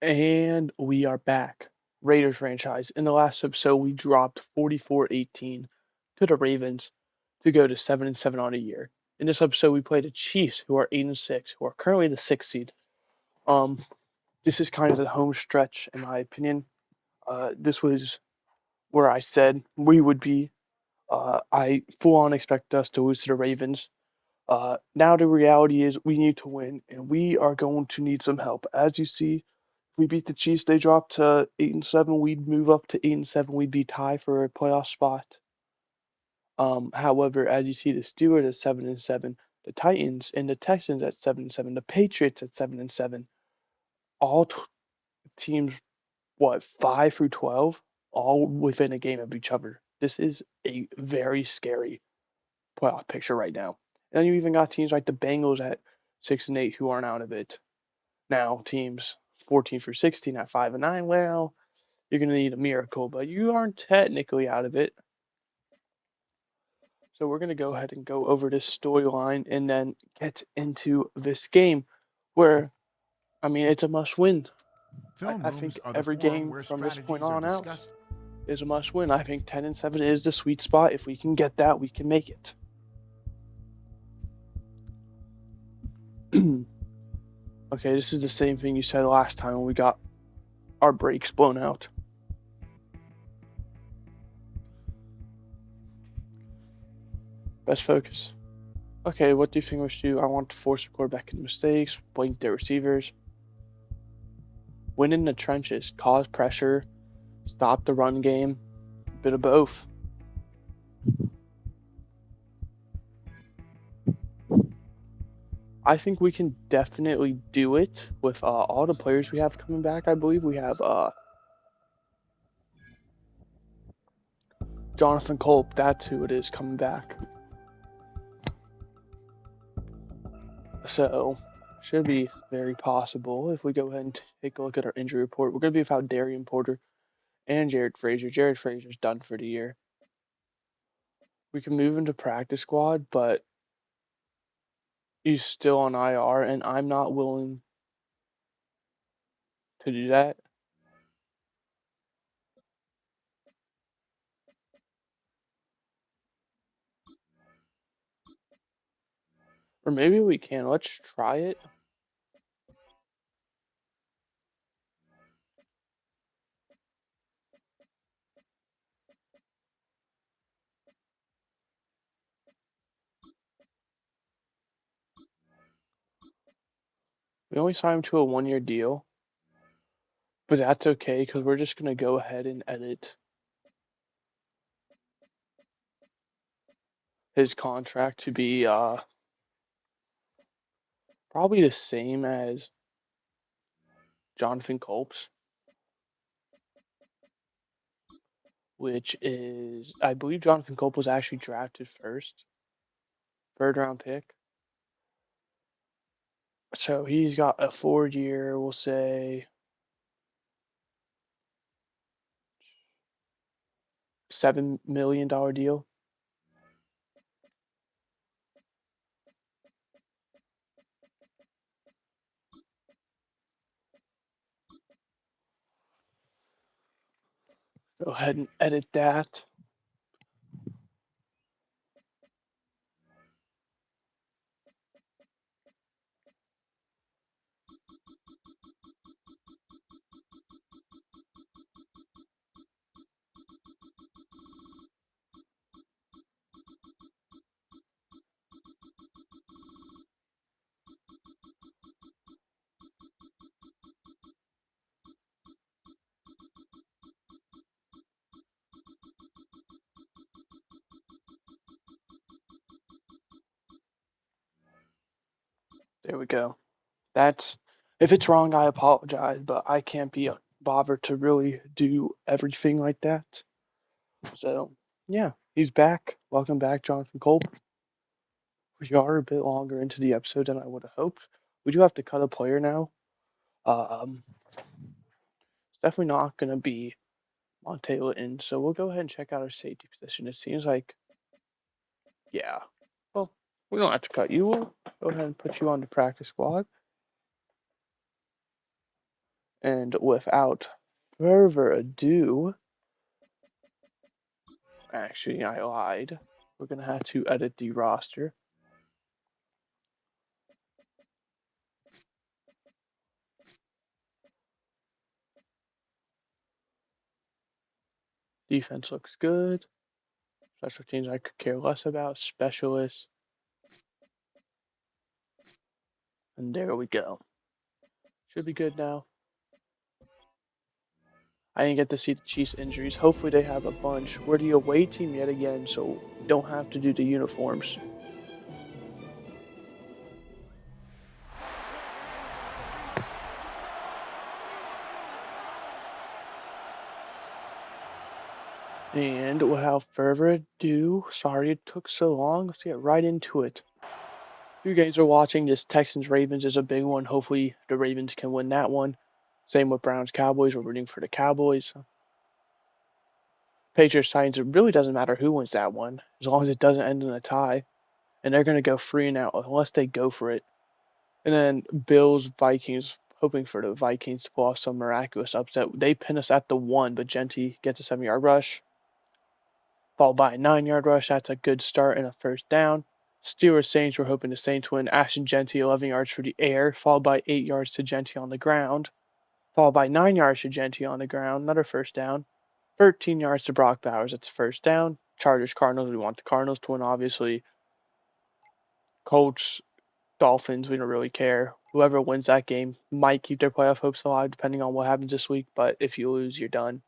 And we are back. Raiders franchise. In the last episode, we dropped 44-18 to the Ravens to go to 7-7 on a year. In this episode, we played the Chiefs, who are 8-6, who are currently the sixth seed. Um, this is kind of the home stretch, in my opinion. This was where I said we would be. I full on expect us to lose to the Ravens. Now the reality is we need to win, and we are going to need some help. As you see, if we beat the Chiefs, they drop to 8-7. We'd move up to 8-7. We'd be tied for a playoff spot. However, as you see, the Steelers at 7-7, the Titans and the Texans at 7-7, the Patriots at 7-7. All teams, what 5 through 12, all within a game of each other. This is a very scary playoff picture right now. And then you even got teams like the Bengals at 6-8 who aren't out of it. Now teams 14 through 16 at 5-9. Well, you're gonna need a miracle, but you aren't technically out of it. So we're gonna go ahead and go over this storyline and then get into this game, where I mean it's a must win. Film I rooms think are the every forum game where from this point strategies are on out discussed. is a must win. I think 10-7 is the sweet spot. If we can get that, we can make it. Okay, this is the same thing you said last time when we got our brakes blown out. Best focus. Okay, what do you think we should do? I want to force the quarterback into mistakes, blank their receivers, win in the trenches, cause pressure, stop the run game, a bit of both. I think we can definitely do it with all the players we have coming back. I believe we have Jonathan Culp, that's who it is coming back. So, should be very possible if we go ahead and take a look at our injury report. We're going to be without Darian Porter and Jared Frazier. Jared Frazier's done for the year. We can move into practice squad, but he's still on IR, and I'm not willing to do that. Or maybe we can. Let's try it. We only signed him to a 1 year deal, but that's okay because we're just going to go ahead and edit his contract to be probably the same as Jonathan Culp's, which is, I believe Jonathan Culp was actually drafted first, third round pick. So he's got a 4 year, we'll say $7 million deal. Go ahead and edit that. There we go. That's, if it's wrong, I apologize, but I can't be bothered to really do everything like that. So yeah, he's back. Welcome back, Jonathan Culp. We are a bit longer into the episode than I would have hoped. We do have to cut a player now. It's definitely not going to be Monte Litton, so we'll go ahead and check out our safety position. It seems like, yeah. Well, we don't have to cut you. We'll go ahead and put you on the practice squad. And without further ado, actually, I lied. We're going to have to edit the roster. Defense looks good. Special teams I could care less about. Specialists. And there we go. Should be good now. I didn't get to see the Chiefs injuries. Hopefully they have a bunch. We're the away team yet again, so we don't have to do the uniforms. And without further ado, sorry it took so long. Let's get right into it. If you guys are watching, this Texans-Ravens is a big one. Hopefully the Ravens can win that one. Same with Browns-Cowboys. We're rooting for the Cowboys. Patriots-Titans, it really doesn't matter who wins that one, as long as it doesn't end in a tie. And they're going to go 3-0 unless they go for it. And then Bills-Vikings, hoping for the Vikings to pull off some miraculous upset. They pin us at the 1, but Genty gets a 7-yard rush, followed by a 9-yard rush. That's a good start and a first down. Steelers-Saints, we're hoping the Saints win. Ashton Genty, 11 yards through the air, followed by 8 yards to Genty on the ground, followed by 9 yards to Genty on the ground, another first down. 13 yards to Brock Bowers, that's first down. Chargers-Cardinals, we want the Cardinals to win, obviously. Colts, Dolphins, we don't really care. Whoever wins that game might keep their playoff hopes alive, depending on what happens this week. But if you lose, you're done.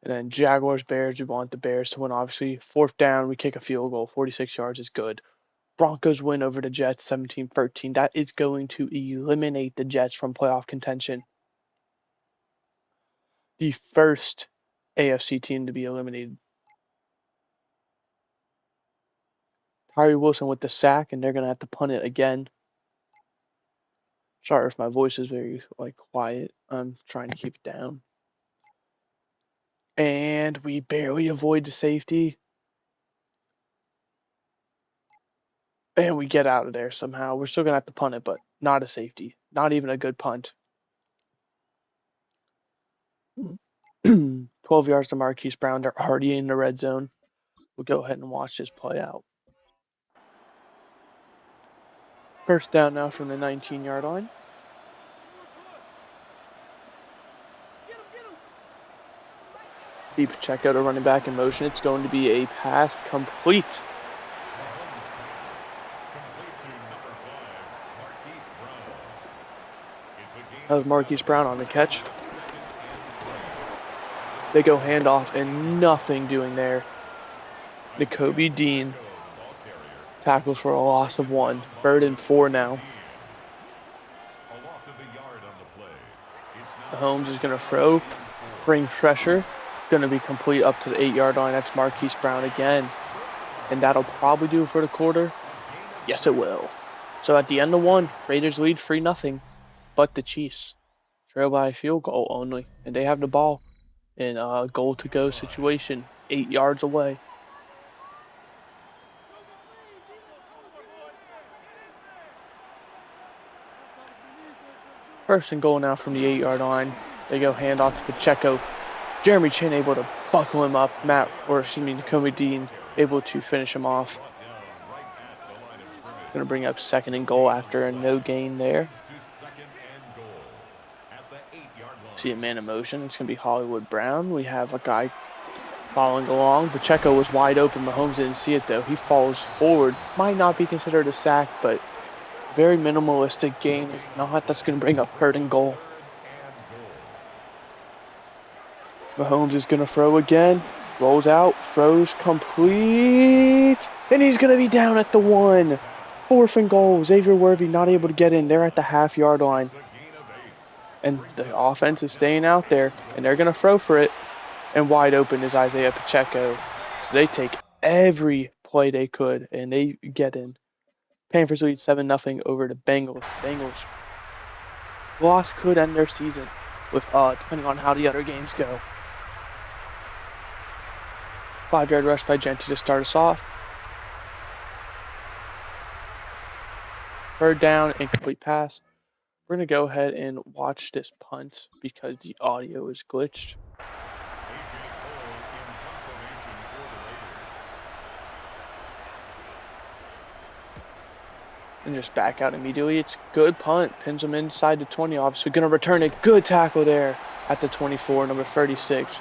And then Jaguars, Bears, we want the Bears to win, obviously. Fourth down, we kick a field goal. 46 yards is good. Broncos win over the Jets, 17-13. That is going to eliminate the Jets from playoff contention. The first AFC team to be eliminated. Tyree Wilson with the sack, and they're going to have to punt it again. Sorry if my voice is very quiet. I'm trying to keep it down. And we barely avoid the safety. And we get out of there somehow. We're still going to have to punt it, but not a safety. Not even a good punt. 12 yards to Marquise Brown. They're already in the red zone. We'll go ahead and watch this play out. First down now from the 19-yard line. Deep check out a running back in motion. It's going to be a pass complete. That was Marquise Brown on the catch. They go handoff and nothing doing there. N'Kobe Dean tackles for a loss of 1. 3rd and 4 now. Mahomes is going to throw, bring pressure. Going to be complete up to the 8-yard line. That's Marquise Brown again. And that'll probably do it for the quarter. Yes, it will. So at the end of 1, Raiders lead 3-0. But the Chiefs trail by a field goal only. And they have the ball in a goal-to-go situation, 8 yards away. First and goal now from the 8-yard line. They go handoff to Pacheco. Jeremy Chin able to buckle him up. N'Kobe Dean able to finish him off. Going to bring up 2nd and goal after a no gain there. See a man in motion. It's going to be Hollywood Brown. We have a guy following along. Pacheco was wide open. Mahomes didn't see it though. He falls forward. Might not be considered a sack, but very minimalistic gain. If not, that's going to bring up 3rd and goal. Mahomes is going to throw again. Rolls out. Throws complete. And he's going to be down at the 1. 4th and goal. Xavier Worthy not able to get in. They're at the half-yard line. And the offense is staying out there. And they're going to throw for it. And wide open is Isaiah Pacheco. So they take every play they could. And they get in. Panthers lead 7-0 over the Bengals. Bengals loss could end their season with depending on how the other games go. 5-yard rush by Genty to start us off. 3rd down, incomplete pass. We're going to go ahead and watch this punt because the audio is glitched. And just back out immediately. It's good punt. Pins him inside the 20. Obviously going to return it. Good tackle there at the 24, number 36.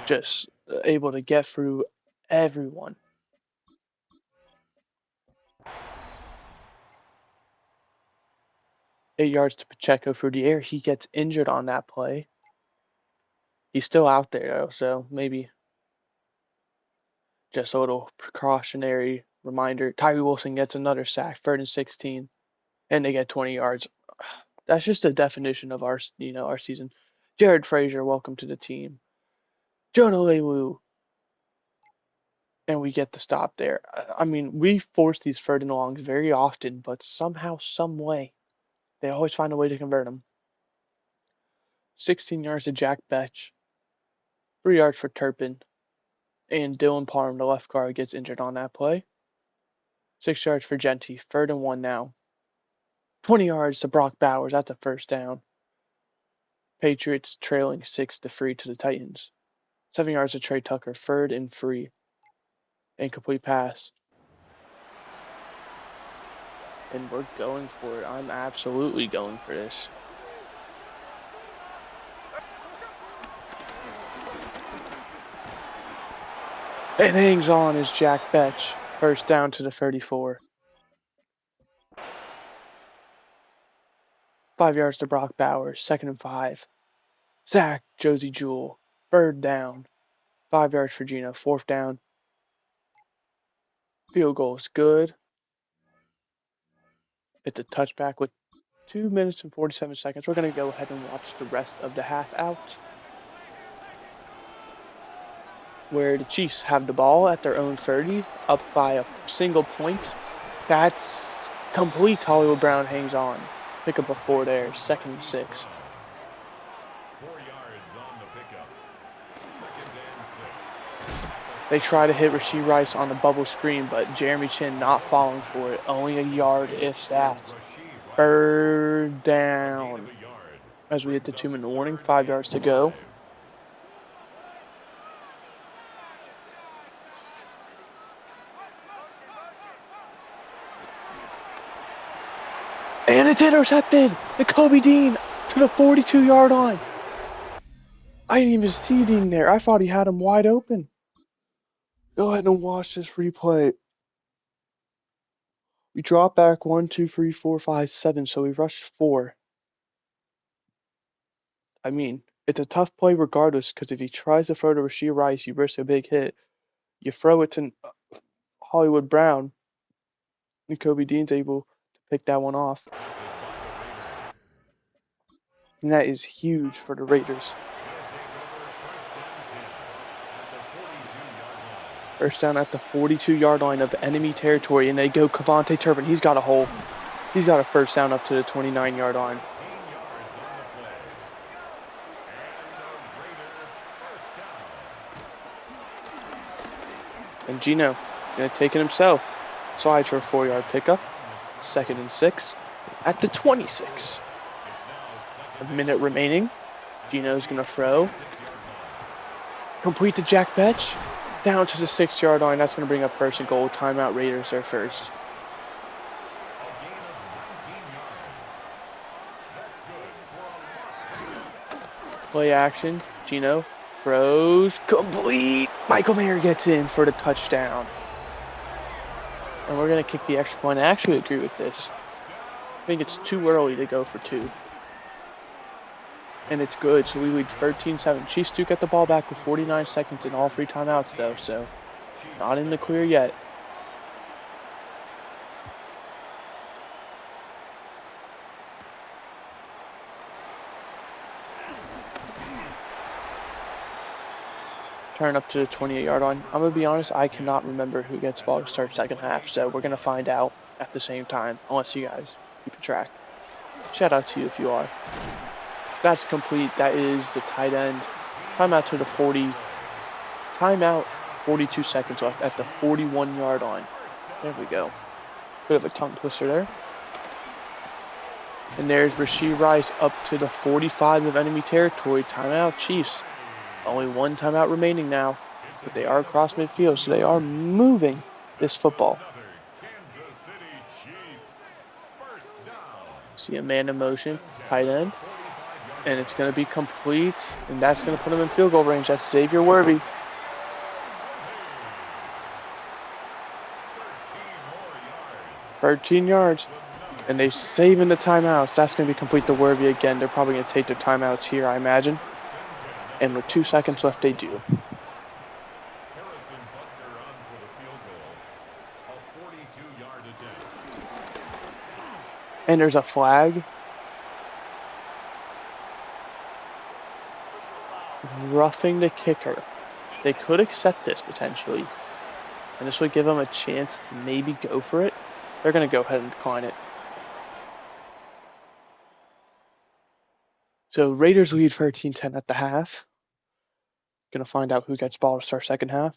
Just able to get through everyone. Eight yards to Pacheco through the air. He gets injured on that play. He's still out there, though, so maybe just a little precautionary reminder. Tyree Wilson gets another sack, 3rd and 16, and they get 20 yards. That's just the definition of our season. Jared Frazier, welcome to the team. Jonah Leilua, and we get the stop there. I mean, we force these 3rd and longs very often, but somehow, some way, they always find a way to convert them. 16 yards to Jack Betch, 3 yards for Turpin, and Dylan Parham, the left guard, gets injured on that play. 6 yards for Genty, 3rd and 1 now. 20 yards to Brock Bowers, that's a first down. Patriots trailing 6-3 to the Titans. 7 yards to Trey Tucker, 3rd and 3. Incomplete pass. And we're going for it. I'm absolutely going for this. It hangs on as Jack Betch. First down to the 34. 5 yards to Brock Bowers, 2nd and 5. Sack, Josie Jewell, 3rd down. 5 yards for Gino, 4th down. Field goal is good. It's a touchback with 2 minutes and 47 seconds. We're going to go ahead and watch the rest of the half out, where the Chiefs have the ball at their own 30, up by a single point. That's complete. Hollywood Brown hangs on. Pick up a 4 there, 2nd and 6. 4 yards on the pickup. 2nd and 6. They try to hit Rashee Rice on the bubble screen, but Jeremy Chin not falling for it. Only a yard, if that. 3rd down. As we hit the 2-minute warning, 5 yards to go. And it's intercepted! Nakobe Dean to the 42-yard line. I didn't even see Dean there. I thought he had him wide open. Go ahead and watch this replay. We drop back 1, 2, 3, 4, 5, 7, so we rushed 4. I mean, it's a tough play regardless, because if he tries to throw to Rashee Rice, you risk a big hit. You throw it to Hollywood Brown, and Kobe Dean's able to pick that one off. And that is huge for the Raiders. First down at the 42-yard line of enemy territory, and they go Cavante Turpin. He's got a hole. He's got a first down up to the 29-yard line. And Gino going to take it himself. Slides for a 4-yard pickup. 2nd and 6 at the 26. A minute remaining. Gino's going to throw. Complete to Jack Betch. Down to the 6-yard line. That's going to bring up 1st and goal. Timeout Raiders there first. Play action. Gino throws. Complete. Michael Mayer gets in for the touchdown. And we're going to kick the extra point. I actually agree with this. I think it's too early to go for 2. And it's good, so we lead 13-7. Chiefs do get the ball back with 49 seconds in all 3 timeouts, though, so not in the clear yet. Turn up to the 28-yard line. I'm going to be honest, I cannot remember who gets the ball to start second half, so we're going to find out at the same time, unless you guys keep track. Shout out to you if you are. That's complete. That is the tight end. Timeout to the 40. Timeout, 42 seconds left at the 41-yard line. There we go. Bit of a tongue twister there. And there's Rashee Rice up to the 45 of enemy territory. Timeout, Chiefs. Only one timeout remaining now, It's a but they gain are of across 14 midfield, so they are yards. moving this That's football. another Kansas City Chiefs. First down. See a man in First motion, and 10 tight at the end, 45-yard and it's going to line. be complete, and that's going to put him in field goal range. That's Xavier Worthy. 13 more yards. 13 yards. That's another And they saving Kansas the City timeouts. That's going to be touchdown. complete to Worthy again. They're probably going to take their timeouts here, I imagine. First and 10 at And the with 2 seconds left, 25-yard they do. line. Harrison Butker on for the field goal. A 42-yard attempt. And there's a flag. Roughing the kicker. They could accept this potentially. And this would give them a chance to maybe go for it. They're going to go ahead and decline it. So Raiders lead 13-10 at the half. Going to find out who gets ball to start second half.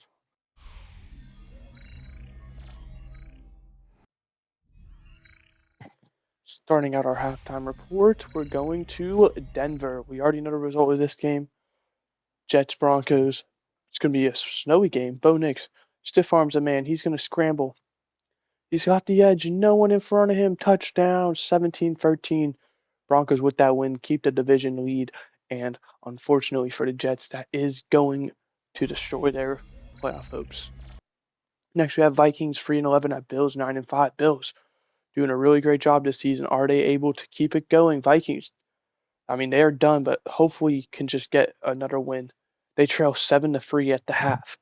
Starting out our halftime report, we're going to Denver. We already know the result of this game. Jets, Broncos. It's going to be a snowy game. Bo Nix stiff arms a man. He's going to scramble. He's got the edge. No one in front of him. Touchdown, 17-13. Broncos with that win keep the division lead. And unfortunately for the Jets, that is going to destroy their playoff hopes. Next, we have Vikings 3-11 at Bills 9-5. Bills doing a really great job this season. Are they able to keep it going? Vikings, I mean, they are done, but hopefully can just get another win. They trail 7-3 at the half.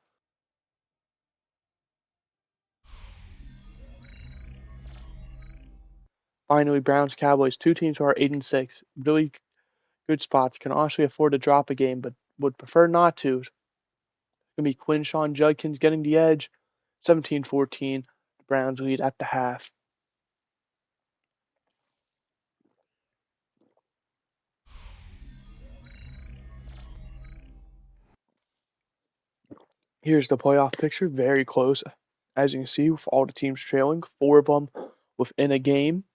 Finally, Browns Cowboys, two teams who are 8-6, really good spots, can honestly afford to drop a game, but would prefer not to. It's gonna be Quinshawn Judkins getting the edge, 17-14. The Browns lead at the half. Here's the playoff picture, very close. As you can see, with all the teams trailing, four of them within a game.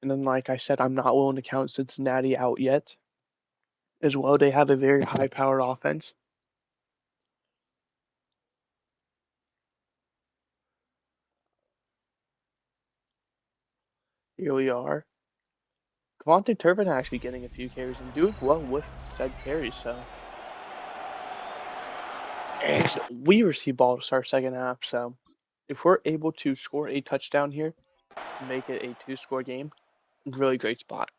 And then, like I said, I'm not willing to count Cincinnati out yet. As well, they have a very high-powered offense. Here we are. Devontae Turpin actually getting a few carries and doing well with said carries. So, and we receive ball to start second half. So, if we're able to score a touchdown here, make it a two-score game, really great spot.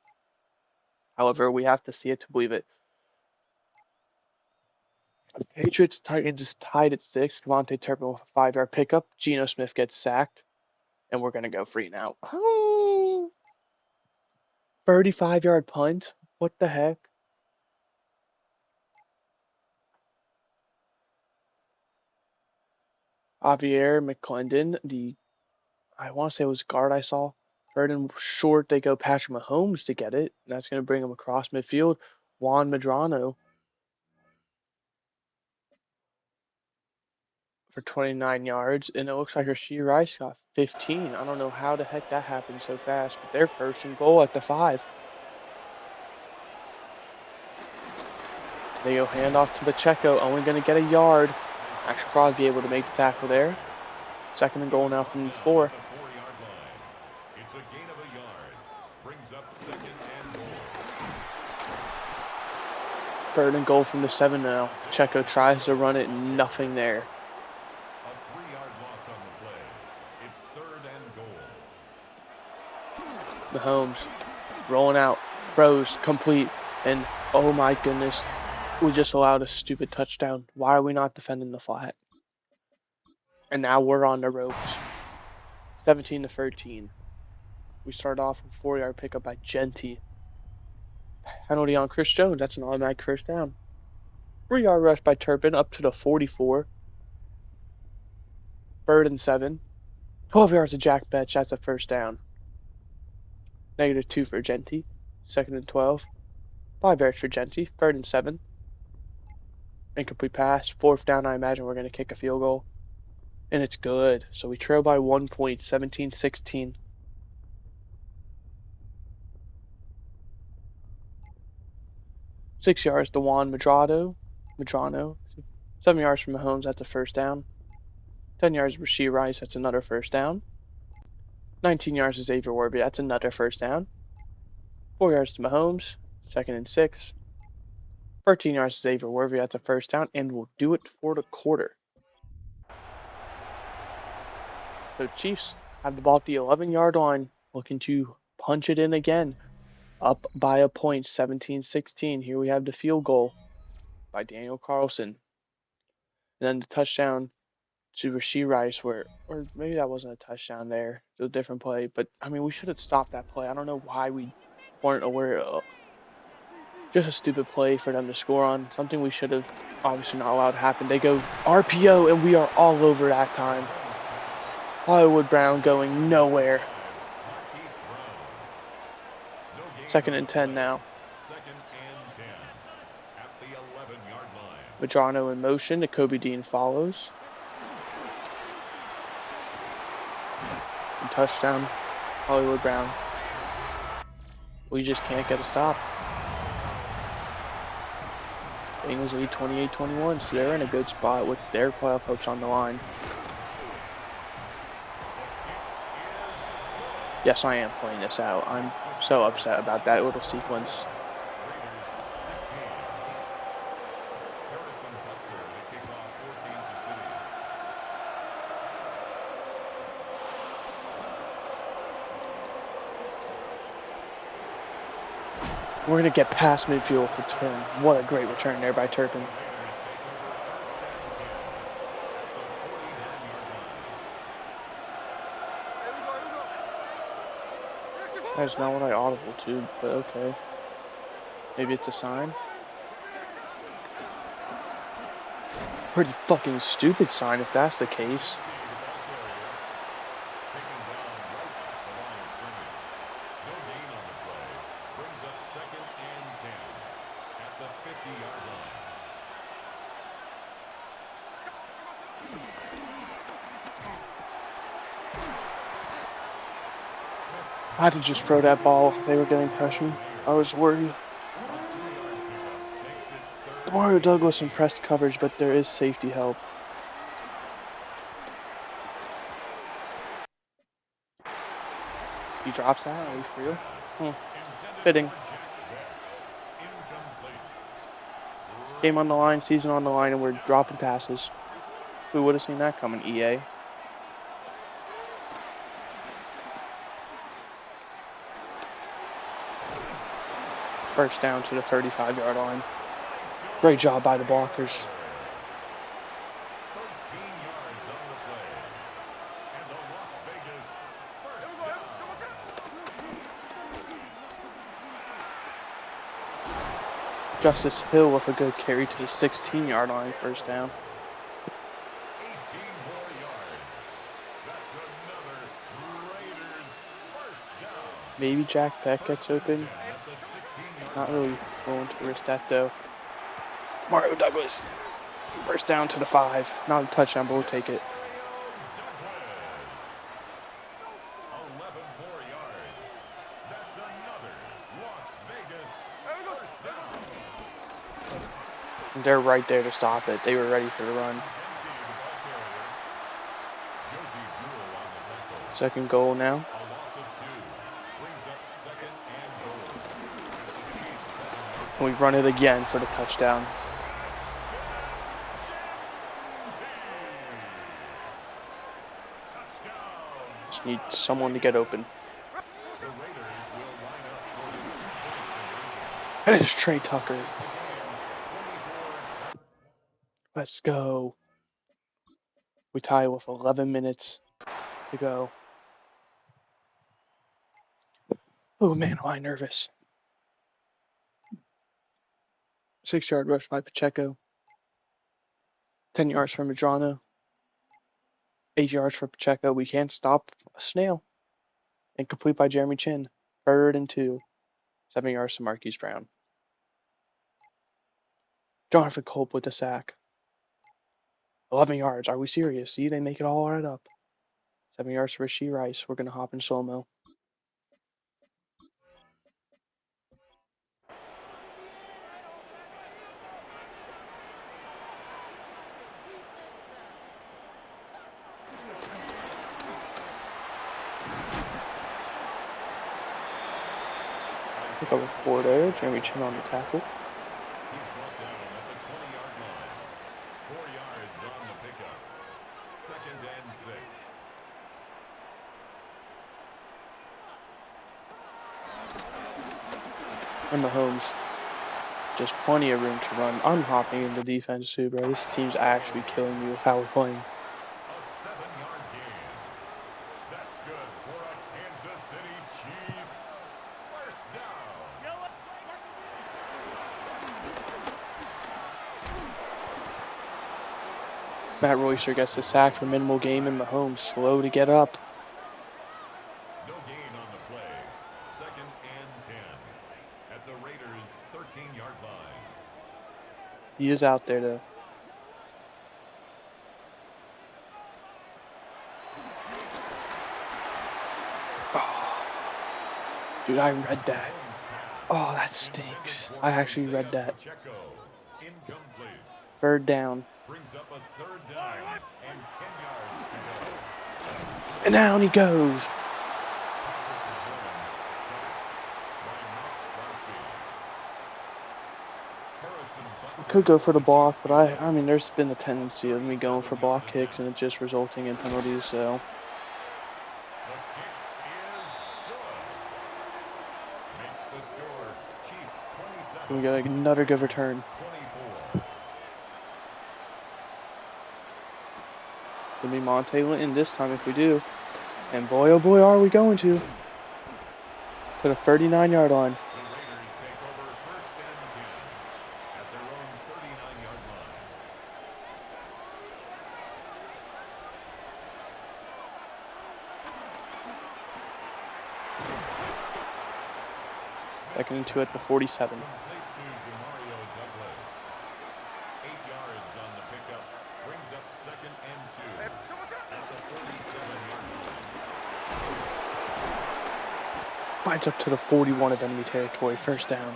However, we have to see it to believe it. Patriots Titans is tied at 6. Devontae Turpin with a 5-yard pickup. Geno Smith gets sacked, and we're gonna go free and out. 35-yard punt. What the heck? Javier McClendon, I want to say it was guard I saw. Third and short, they go Patrick Mahomes to get it. And that's going to bring him across midfield. Juan Medrano for 29 yards. And it looks like Rashee Rice got 15. I don't know how the heck that happened so fast, but they're first and goal at the 5. They go handoff to Pacheco, only going to get a yard. Max should probably be able to make the tackle there. Second and goal now from the 4. It's a gain of a yard. Brings up second and goal. Third and goal from the 7 now. Pacheco tries to run it, nothing there. A 3-yard loss on the play. It's third and goal. Mahomes rolling out, throws complete, and oh my goodness, we just allowed a stupid touchdown. Why are we not defending the flat? And now we're on the ropes. 17-13. We start off with a 4-yard pickup by Genty. Penalty on Chris Jones. That's an automatic first down. 3-yard rush by Turpin up to the 44. Third and 7. 12 yards of Jack Betch. That's a first down. -2 for Genty. Second and 12. 5 yards for Genty. Third and 7. Incomplete pass. Fourth down. I imagine we're going to kick a field goal. And it's good. So we trail by 1 point, 17-16. 6 yards to Juan Madrano. 7 yards from Mahomes, that's a first down. 10 yards to Rashee Rice, that's another first down. 19 yards to Xavier Worthy, that's another first down. 4 yards to Mahomes, 2nd and 6. 13 yards to Xavier Worthy, that's a first down, and we'll do it for the quarter. So Chiefs have the ball at the 11-yard line, looking to punch it in again. Up by a point, 17-16. Here we have the field goal by Daniel Carlson. And then the touchdown to Rashee Rice, or maybe that wasn't a touchdown there. It was a different play. But, I mean, we should have stopped that play. I don't know why we weren't aware of. Just a stupid play for them to score on. Something we should have obviously not allowed to happen. They go RPO, and we are all over that time. Hollywood Brown going nowhere. 2nd and 10 now. 2nd and 10 at the 11-yard line. Madrano in motion. Kobe Dean follows. And touchdown, Hollywood Brown. We just can't get a stop. Bengals lead 28-21, so they're in a good spot with their playoff hopes on the line. Yes, I am playing this out. I'm so upset about that little sequence. We're going to get past midfield for turn. What a great return there by Turpin. That's not what I audible to, but okay. Maybe it's a sign. Pretty fucking stupid sign if that's the case. I had to just throw that ball. They were getting pressure. I was worried. Mario Douglas impressed coverage, but there is safety help. He drops that? Are we for real? Fitting. Game on the line, season on the line, and we're dropping passes. Who would have seen that coming, EA? First down to the 35-yard line. Great job by the blockers. 13 yards on the play. And the Las Vegas first down. Justice Hill with a good carry to the 16-yard line, first down. 18 more yards. That's another Raiders first down. Maybe Jack Beck gets open. Not really willing to risk that though. Mario Douglas. First down to the 5. Not a touchdown, but we'll take it. 11 more yards. That's another Las Vegas first down. And they're right there to stop it. They were ready for the run. Second goal now. A loss of 2 brings up 2nd and goal. And we run it again for the touchdown. Just need someone to get open. And it's Trey Tucker. Let's go. We tie with 11 minutes to go. Oh man, am I nervous. 6-yard rush by Pacheco. 10 yards from Madrano. 8 yards for Pacheco. We can't stop a snail. Incomplete by Jeremy Chin. 3rd and 2. 7 yards to Marquise Brown. Jonathan Culp with the sack. 11 yards. Are we serious? See, they make it all right up. 7 yards to Rashee Rice. We're going to hop in slow-mo. Cover 4 there. Jeremy Chin on the tackle. He's brought down at the 20-yard line. 4 yards on the pickup. 2nd and 6. And Mahomes. Just plenty of room to run. I'm hopping into defense too, bro. This team's actually killing me with how we're playing. A 7-yard gain. That's good for a Kansas City Chiefs. First down. Matt Royster gets the sack for minimal gain, and Mahomes slow to get up. No gain on the play. 2nd and 10 at the Raiders' 13-yard line. He is out there though. Oh, dude, I read that. Oh, that stinks. I actually read that. Incomplete. 3rd down. Brings up a 3rd down and 10 yards to go. And down he goes. I could go for the block, but I mean, there's been a tendency of me going for block kicks and it just resulting in penalties, so. We got another good return. Gonna be Monte Linton this time if we do. And boy, oh boy, are we going to. Put a 39-yard line. The Raiders take over 1st and 10 at their own 39-yard line. Second and 2 at the 47. Complete to Demario Douglas. 8 yards on the pickup. Brings up 2nd and 2 at the 47-yard line. Bites up to the 41 of enemy territory. First down.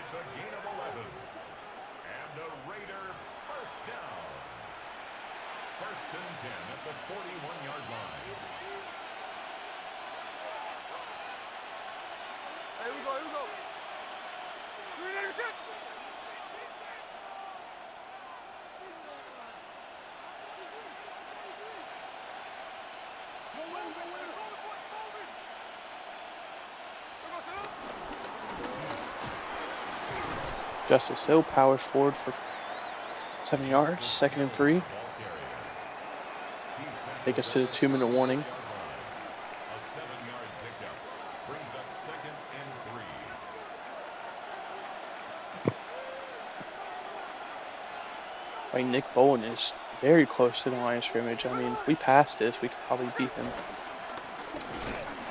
It's a gain of 11. And a Raider first down. 1st and 10 at the 41-yard line. Here we go, here we go. Justice Hill powers forward for 7 yards. 2nd and 3. Take us to the 2-minute warning. A 7-yard pickup brings up 2nd and 3. Like Nick Bowen is very close to the line of scrimmage. I mean, if we pass this, we could probably beat him.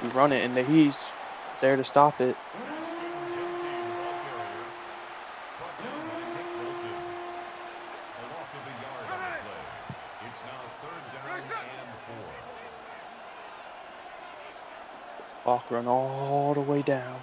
We run it, and he's there to stop it. Clock run all the way down.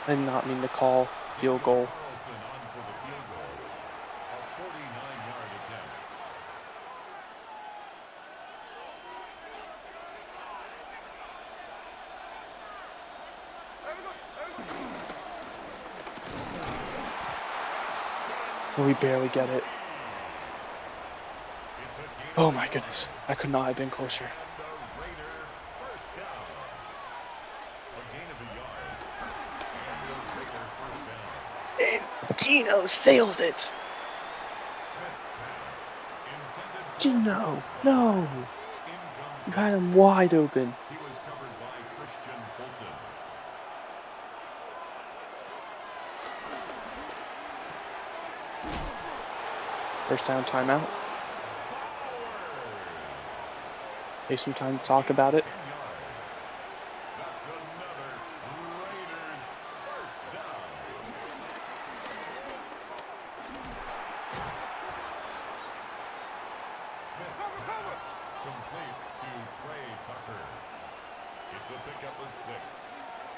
I did not mean to call field goal. We barely get it. Oh my goodness. I could not have been closer. And Gino sails it. Gino, no. You had him wide open. He was covered by Christian Fulton. First down timeout. Take some time to talk about it. That's another Raiders first down. Smith's pass complete to Trey Tucker. It's a pickup of 6.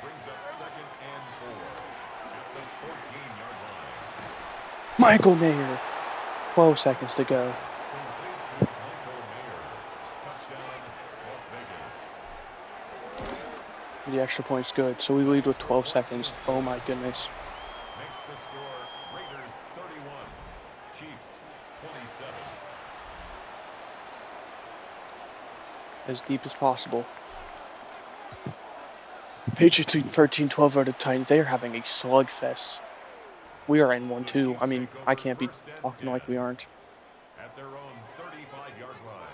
Brings up second and 4 at the 14-yard line. Michael Mayer. 12 seconds to go. Complete to Michael Mayer. Touchdown, Las Vegas. The extra point's good, so we lead with 12 seconds. Oh my goodness. Makes the score Raiders 31, Chiefs 27. As deep as possible. Patriots lead 13-12 over the Titans. They are having a slugfest. We are in 1-2. I mean, I can't be talking like we aren't. At their own 35-yard line.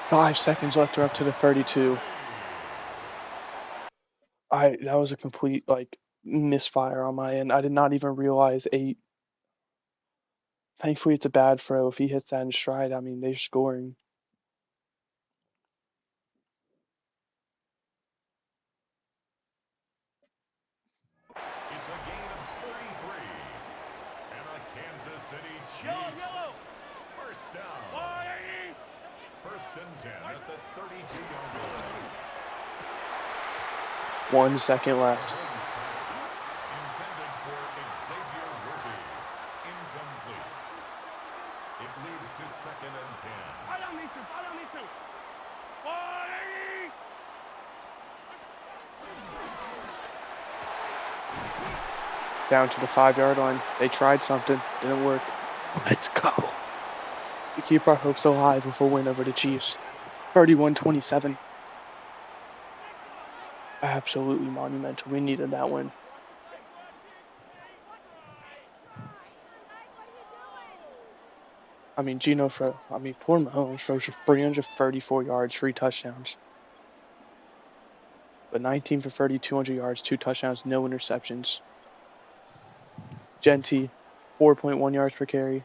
Five seconds left. They're up to the 32. That was a complete misfire on my end. I did not even realize a. Thankfully, it's a bad throw. If he hits that in stride, I mean, they're scoring. It's a gain of 33. And a Kansas City Chiefs. First down. First and 10 at the 32-yard line. 1 second left. Intended for Xavier Worthy. Incomplete. It leads to second and 10. Fall on these two. Down to the 5-yard line. They tried something. Didn't work. Let's go. We keep our hopes alive with a win over the Chiefs. 31-27. Absolutely monumental. We needed that win. I mean, poor Mahomes throws for 334 yards, 3 touchdowns. But 19 for 30, 200 yards, 2 touchdowns, no interceptions. Genty, 4.1 yards per carry.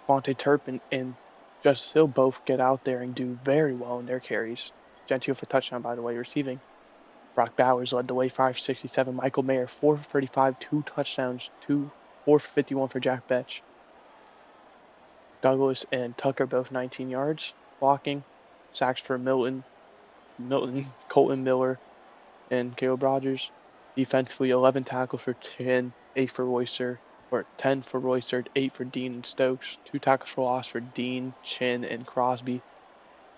Vontae Turpin and Justice Hill both get out there and do very well in their carries. Gentile for touchdown, by the way, receiving. Brock Bowers led the way, 567. Michael Mayer, 4 for 35, 2 touchdowns, 4 for 51 for Jack Betch. Douglas and Tucker both 19 yards. Blocking. Sacks for Milton, Colton Miller, and Caleb Rogers. Defensively, 11 tackles for Chin, 8 for Royster, or 10 for Royster, 8 for Dean and Stokes. 2 tackles for loss for Dean, Chin, and Crosby.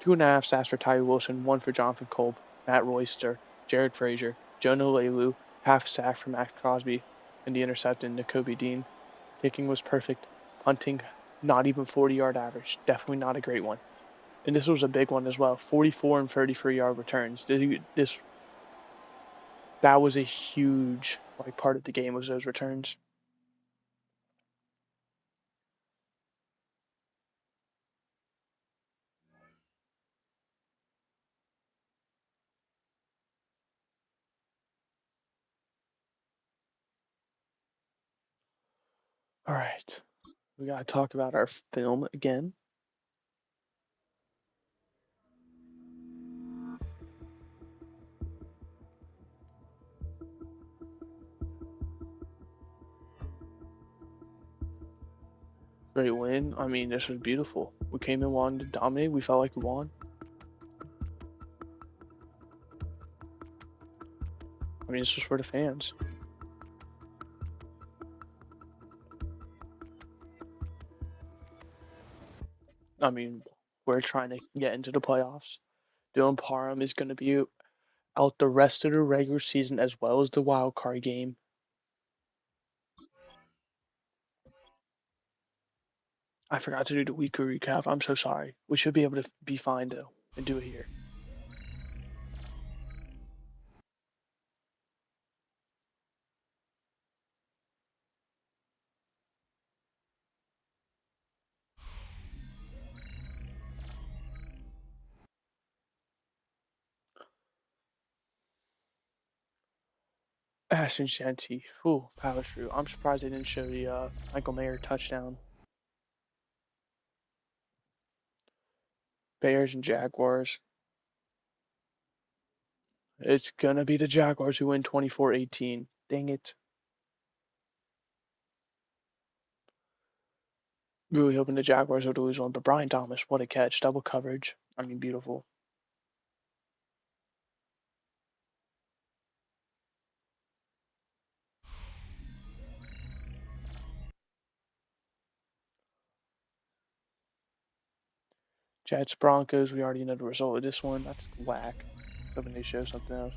2.5 sacks for Tyree Wilson, 1 for Jonathan Kolb, Matt Royster, Jared Frazier, Jonah Lelu, half sack for Max Crosby, and the interception to Kobe Dean. Kicking was perfect. Punting, not even 40-yard average. Definitely not a great one. And this was a big one as well. 44 and 33-yard returns. That was a huge part of the game was those returns. All right. We got to talk about our film again. Great win. I mean, this was beautiful. We came in, wanted to dominate. We felt like we won. I mean, this was for the fans. I mean, we're trying to get into the playoffs. Dylan Parham is going to be out the rest of the regular season as well as the wild card game. I forgot to do the weekly recap. I'm so sorry. We should be able to be fine though and do it here. Ashton Shanty, power through. I'm surprised they didn't show the Michael Mayer touchdown. Bears and Jaguars. It's gonna be the Jaguars who win 24-18. Dang it. Really hoping the Jaguars would lose one, but Brian Thomas, what a catch. Double coverage. I mean, beautiful. Jets, Broncos, we already know the result of this one. That's whack. Hoping they show something else.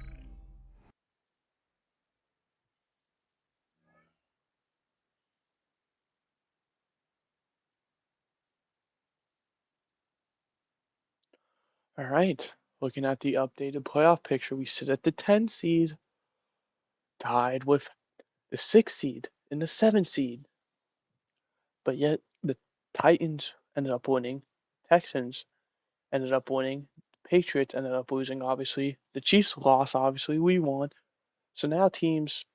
All right. Looking at the updated playoff picture, we sit at the 10 seed, tied with the 6 seed and the 7 seed. But yet the Titans ended up winning. Texans ended up winning. Patriots ended up losing, obviously. The Chiefs lost, obviously. We won. So now teams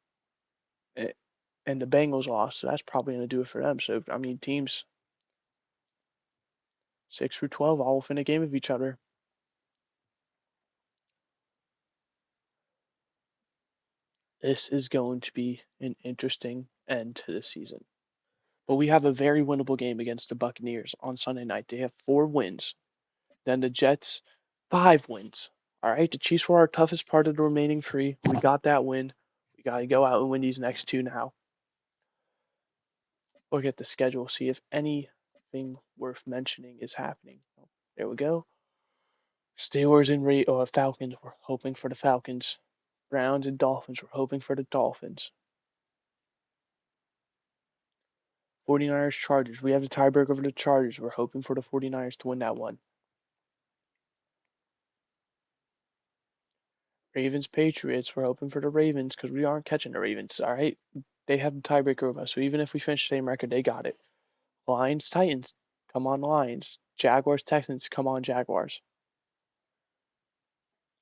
eh, and the Bengals lost. So that's probably going to do it for them. So, I mean, teams 6 through 12 all within a game of each other. This is going to be an interesting end to the season. But we have a very winnable game against the Buccaneers on Sunday night. They have 4 wins. Then the Jets, 5 wins. All right, the Chiefs were our toughest part of the remaining 3. We got that win. We got to go out and win these next 2 now. Look at the schedule, see if anything worth mentioning is happening. There we go. Steelers and Falcons, we're hoping for the Falcons. Browns and Dolphins, we're hoping for the Dolphins. 49ers, Chargers, we have the tiebreaker over the Chargers. We're hoping for the 49ers to win that one. Ravens, Patriots, we're hoping for the Ravens because we aren't catching the Ravens, all right? They have the tiebreaker over us, so even if we finish the same record, they got it. Lions, Titans, come on Lions. Jaguars, Texans, come on Jaguars.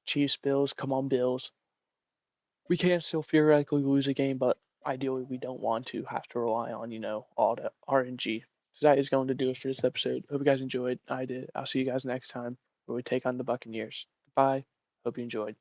Chiefs, Bills, come on Bills. We can still theoretically lose a game, but ideally we don't want to have to rely on, all the RNG. So that is going to do it for this episode. Hope you guys enjoyed. I did. I'll see you guys next time where we take on the Buccaneers. Bye. Hope you enjoyed.